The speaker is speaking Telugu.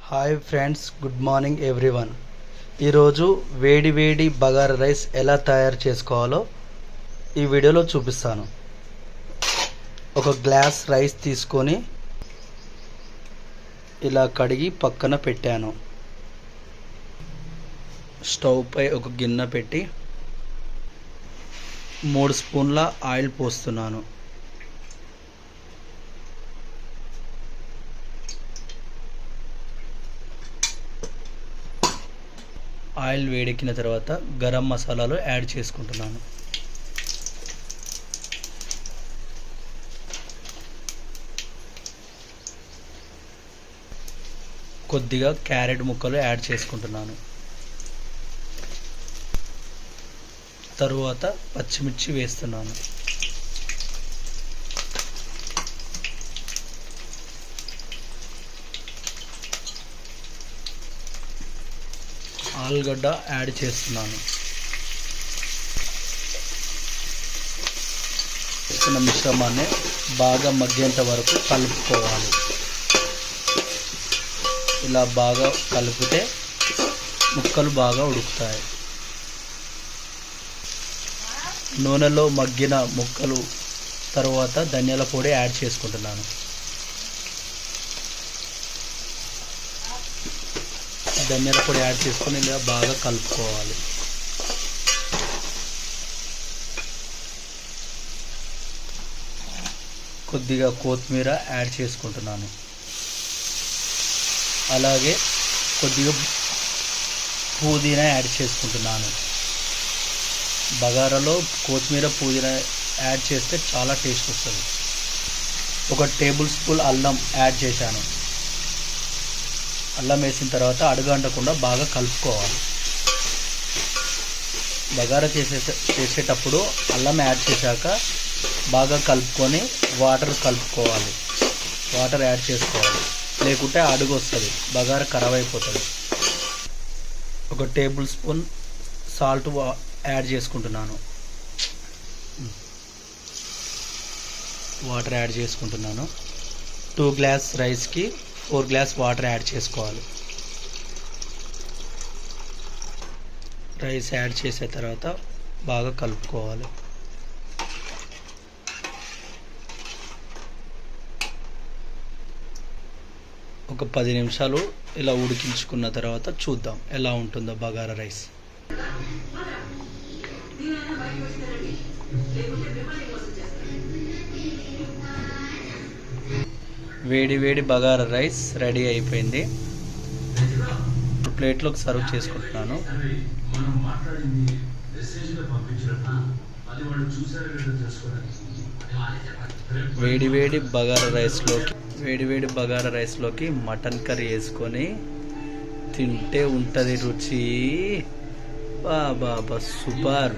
Hi friends, good morning everyone. ఈరోజు వేడి వేడి బగారా రైస్ ఎలా తయారు చేసుకోవాలో ఈ వీడియోలో చూపిస్తాను. ఒక గ్లాస్ రైస్ తీసుకొని ఇలా కడిగి పక్కన పెట్టాను. స్టవ్ పై ఒక గిన్నె పెట్టి 3 స్పూన్ల ఆయిల్ పోస్తున్నాను. ఆయిల్ వేడెక్కిన తర్వాత గరం మసాలాలు యాడ్ చేసుకుంటున్నాను. కొద్దిగా క్యారెట్ ముక్కలు యాడ్ చేసుకుంటున్నాను. తరువాత పచ్చిమిర్చి వేస్తున్నాను. ఆలుగడ్డ యాడ్ చేస్తున్నాను. వేసుకున్న మిశ్రమాన్ని బాగా మగ్గేంత వరకు కలుపుకోవాలి. ఇలా బాగా కలిపితే ముక్కలు బాగా ఉడుకుతాయి. నూనెలో మగ్గిన ముక్కలు తర్వాత ధనియాల పొడి యాడ్ చేసుకుంటున్నాను. ధనియాల పొడి యాడ్ చేసుకొని ఇలా బాగా కలుపుకోవాలి. కొద్దిగా కొత్తిమీర యాడ్ చేసుకుంటున్నాను. అలాగే కొద్దిగా పుదీనా యాడ్ చేసుకుంటున్నాను. బగారాలో కొత్తిమీర పుదీనా యాడ్ చేస్తే చాలా టేస్ట్ వస్తుంది. 1 టేబుల్ స్పూన్ అల్లం యాడ్ చేశాను. అల్లం వేసిన తర్వాత అడుగంటకుండా బాగా కలుపుకోవాలి. బగారా చేసేటప్పుడు అల్లం యాడ్ చేశాక బాగా కలుపుకొని వాటర్ కలుపుకోవాలి. వాటర్ యాడ్ చేసుకోవాలి, లేకుంటే అడుగు వస్తుంది, బగారా ఖరాబ్ అయిపోతుంది. 1 టేబుల్ స్పూన్ సాల్ట్ యాడ్ చేసుకుంటున్నాను. వాటర్ యాడ్ చేసుకుంటున్నాను. 2 గ్లాస్ రైస్కి 4 గ్లాస్ వాటర్ యాడ్ చేసుకోవాలి. రైస్ యాడ్ చేసిన తర్వాత బాగా కలుపుకోవాలి. ఒక 10 నిమిషాలు ఇలా ఉడికించుకున్న తర్వాత చూద్దాం ఎలా ఉంటుందో బగారా రైస్. వేడి వేడి బగారా రైస్ రెడీ అయిపోయింది. ప్లేట్లోకి సర్వ్ చేసుకుంటున్నాను. వేడి వేడి బగారా రైస్లోకి మటన్ కర్రీ వేసుకొని తింటే ఉంటుంది రుచి. బాబా సూపర్.